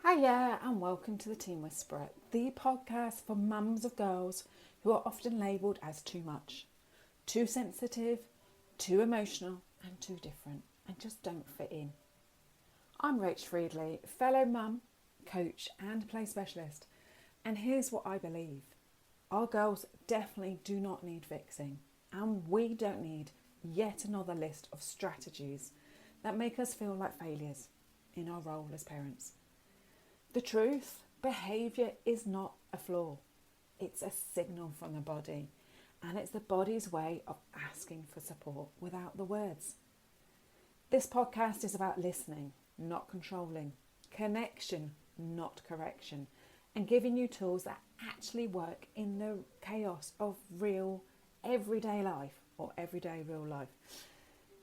Hiya and welcome to the Teen Whisperer, the podcast for mums of girls who are often labelled as too much, too sensitive, too emotional and too different and just don't fit in. I'm Rach Friedley, fellow mum, coach and play specialist, and here's what I believe. Our girls definitely do not need fixing, and we don't need yet another list of strategies that make us feel like failures in our role as parents. The truth, behaviour is not a flaw. It's a signal from the body, and it's the body's way of asking for support without the words. This podcast is about listening, not controlling, connection, not correction, and giving you tools that actually work in the chaos of real everyday life or everyday real life.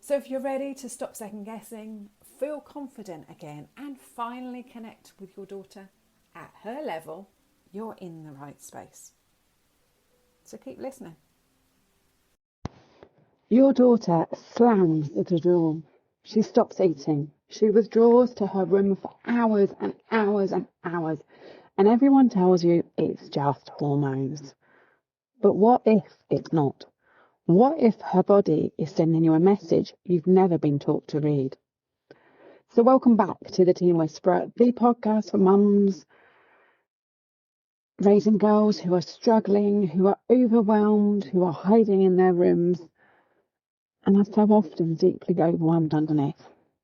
So if you're ready to stop second guessing, feel confident again and finally connect with your daughter at her level, you're in the right space. So keep listening. Your daughter slams at the door. She stops eating. She withdraws to her room for hours and hours and hours. And everyone tells you it's just hormones. But what if it's not? What if her body is sending you a message you've never been taught to read? So welcome back to the Teen Whisperer, the podcast for mums raising girls who are struggling, who are overwhelmed, who are hiding in their rooms, and are so often deeply overwhelmed underneath.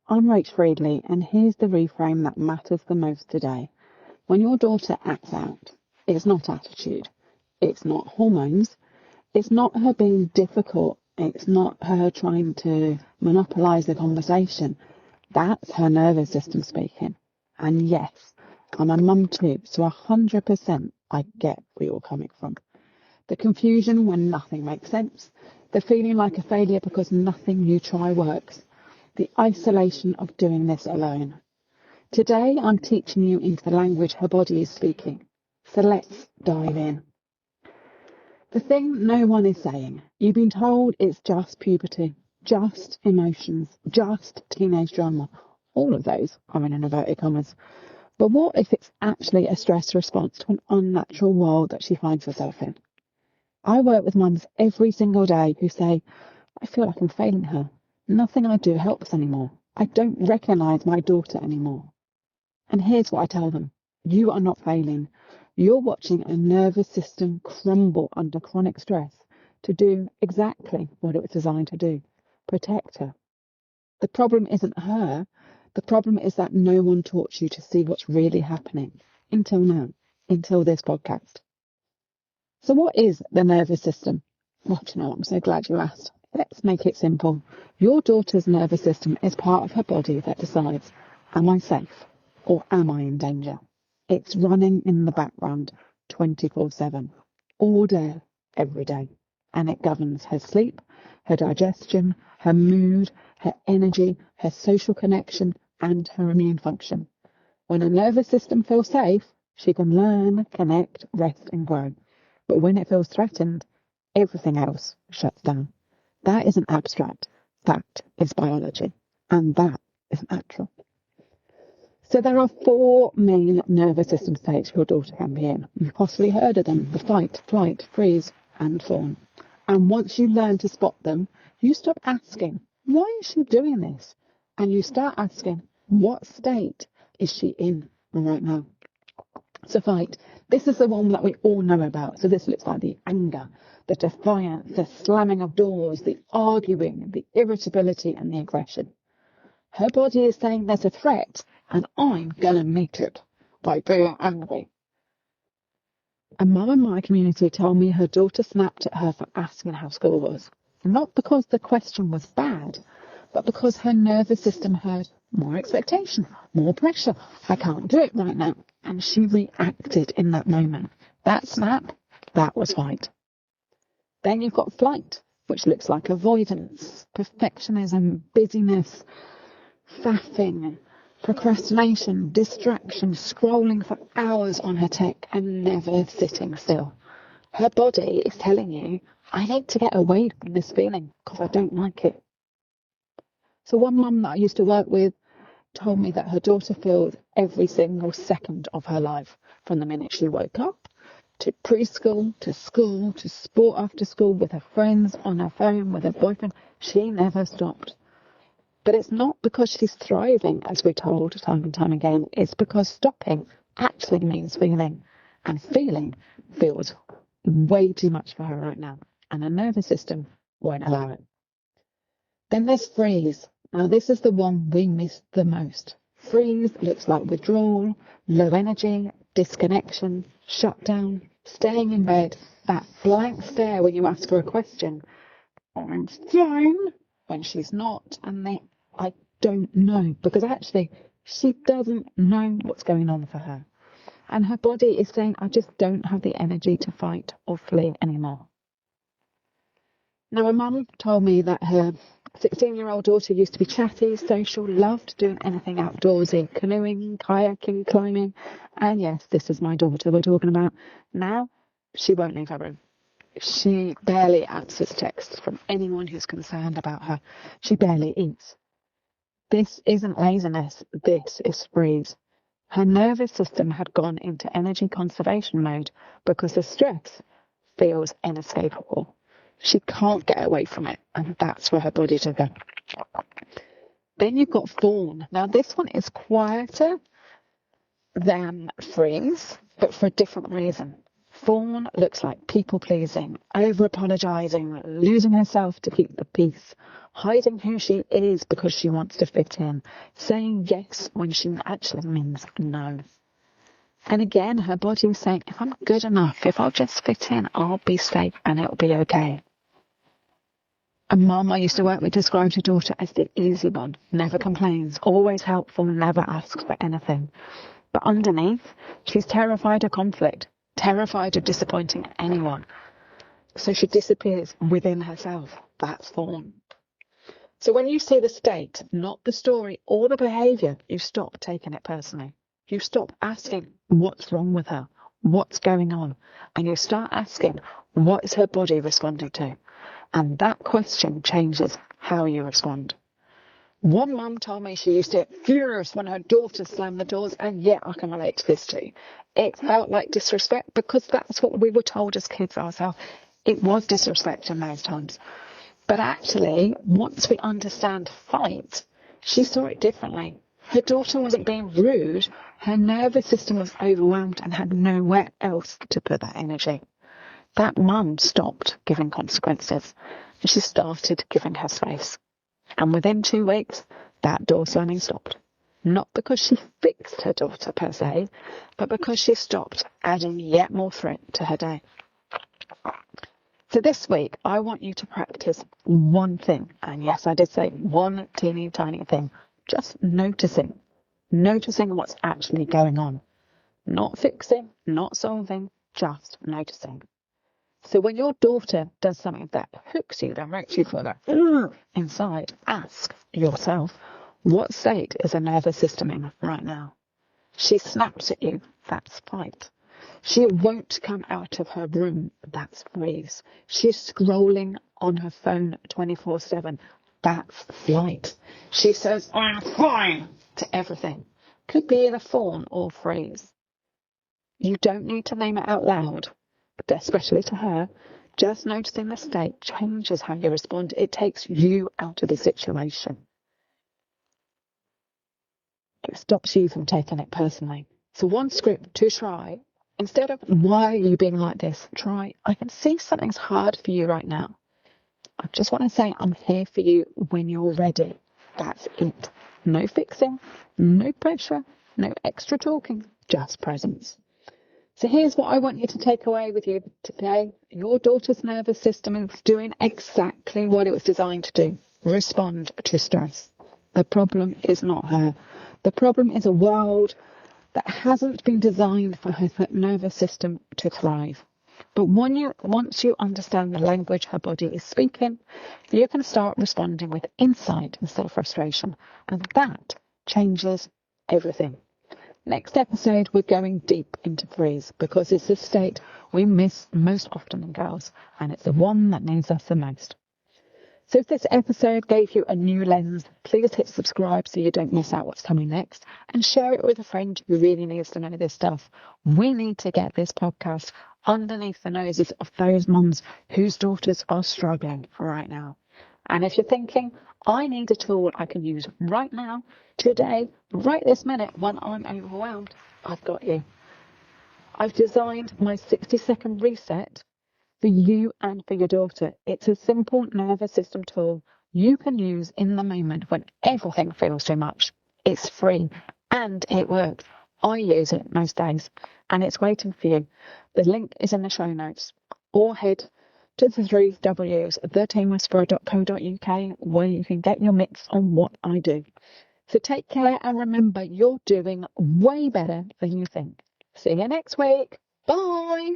I'm Rach Friedley, and here's the reframe that matters the most today. When your daughter acts out, it's not attitude, it's not hormones, it's not her being difficult, it's not her trying to monopolise the conversation. That's her nervous system speaking. And yes, I'm a mum too, so 100% I get where you're coming from. The confusion when nothing makes sense, the feeling like a failure because nothing you try works, the isolation of doing this alone. Today I'm teaching you into the language her body is speaking. So let's dive in. The thing no one is saying, you've been told it's just puberty, just emotions, just teenage drama. All of those are in inverted commas. But what if it's actually a stress response to an unnatural world that she finds herself in? I work with mums every single day who say, I feel like I'm failing her. Nothing I do helps anymore. I don't recognise my daughter anymore. And here's what I tell them. You are not failing. You're watching a nervous system crumble under chronic stress to do exactly what it was designed to do, protect her. The problem isn't her. The problem is that no one taught you to see what's really happening until now, until this podcast. So what is the nervous system? Well, do you know, I'm so glad you asked. Let's make it simple. Your daughter's nervous system is part of her body that decides, am I safe or am I in danger? It's running in the background 24/7, all day, every day. And it governs her sleep, her digestion, her mood, her energy, her social connection, and her immune function. When her nervous system feels safe, she can learn, connect, rest, and grow. But when it feels threatened, everything else shuts down. That isn't abstract. That is biology. And that is natural. So there are 4 main nervous system states your daughter can be in. You've possibly heard of them: the fight, flight, freeze, and fawn. And once you learn to spot them, you stop asking, why is she doing this? And you start asking, what state is she in right now? So fight. This is the one that we all know about. So this looks like the anger, the defiance, the slamming of doors, the arguing, the irritability, and the aggression. Her body is saying there's a threat, and I'm going to meet it by being angry. A mum in my community told me her daughter snapped at her for asking how school was. Not because the question was bad, but because her nervous system heard more expectation, more pressure. I can't do it right now. And she reacted in that moment. That snap, that was fight. Then you've got flight, which looks like avoidance, perfectionism, busyness, faffing, procrastination, distraction, scrolling for hours on her tech and never sitting still. Her body is telling you, I need to get away from this feeling because I don't like it. So one mum that I used to work with told me that her daughter feels every single second of her life, from the minute she woke up to preschool, to school, to sport after school, with her friends, on her phone, with her boyfriend. She never stopped. But it's not because she's thriving, as we're told time and time again. It's because stopping actually means feeling. And feeling feels way too much for her right now. And her nervous system won't allow it. Then there's freeze. Now, this is the one we miss the most. Freeze looks like withdrawal, low energy, disconnection, shutdown, staying in bed, that blank stare when you ask her a question, or I'm fine when she's not, and I don't know, because actually she doesn't know what's going on for her. And her body is saying, I just don't have the energy to fight or flee anymore. Now, my mum told me that her 16-year-old daughter used to be chatty, social, loved doing anything outdoorsy, canoeing, kayaking, climbing. And yes, this is my daughter we're talking about. Now, she won't leave her room. She barely answers texts from anyone who's concerned about her. She barely eats. This isn't laziness. This is freeze. Her nervous system had gone into energy conservation mode because the stress feels inescapable. She can't get away from it, and that's where her body took her. Then you've got fawn. Now, this one is quieter than freeze, but for a different reason. Fawn looks like people-pleasing, over-apologising, losing herself to keep the peace, hiding who she is because she wants to fit in, saying yes when she actually means no. And again, her body was saying, if I'm good enough, if I'll just fit in, I'll be safe and it'll be okay. A mum I used to work with described her daughter as the easy one, never complains, always helpful, never asks for anything. But underneath, she's terrified of conflict, terrified of disappointing anyone. So she disappears within herself. That's fawn. So when you see the state, not the story or the behaviour, you stop taking it personally. You stop asking what's wrong with her, what's going on, and you start asking what is her body responding to. And that question changes how you respond. One mum told me she used to get furious when her daughter slammed the doors, and yeah, I can relate to this too. It felt like disrespect because that's what we were told as kids ourselves. It was disrespect in those times. But actually, once we understand fight, she saw it differently. Her daughter wasn't being rude. Her nervous system was overwhelmed and had nowhere else to put that energy. That mum stopped giving consequences and she started giving her space. And within 2 weeks, that door slamming stopped. Not because she fixed her daughter per se, but because she stopped adding yet more threat to her day. So this week, I want you to practice one thing. And yes, I did say one teeny tiny thing. Just noticing what's actually going on. Not fixing, not solving, just noticing. So when your daughter does something that hooks you, that makes you feel that inside, ask yourself, what state is her nervous system in right now? She snaps at you, that's fight. She won't come out of her room, that's freeze. She's scrolling on her phone 24/7, that's flight. She says, I'm fine, to everything. Could be either fawn or freeze. You don't need to name it out loud. Especially to her, just noticing the state changes how you respond. It takes you out of the situation. It stops you from taking it personally. So one script to try, instead of why are you being like this, try, I can see something's hard for you right now. I just want to say I'm here for you when you're ready. That's it. No fixing, no pressure, no extra talking, just presence. So here's what I want you to take away with you today. Your daughter's nervous system is doing exactly what it was designed to do. Respond to stress. The problem is not her. The problem is a world that hasn't been designed for her nervous system to thrive. But once you understand the language her body is speaking, you can start responding with insight instead of frustration. And that changes everything. Next episode, we're going deep into freeze because it's a state we miss most often in girls, and it's the one that needs us the most. So if this episode gave you a new lens, please hit subscribe so you don't miss out what's coming next, and share it with a friend who really needs to know this stuff. We need to get this podcast underneath the noses of those mums whose daughters are struggling right now. And if you're thinking, I need a tool I can use right now, today, right this minute, when I'm overwhelmed, I've got you. I've designed my 60-second reset for you and for your daughter. It's a simple nervous system tool you can use in the moment when everything feels too much. It's free and it works. I use it most days and it's waiting for you. The link is in the show notes, or head to the 3Ws, theteamwhisperer.co.uk, where you can get your mix on what I do. So take care and remember, you're doing way better than you think. See you next week. Bye.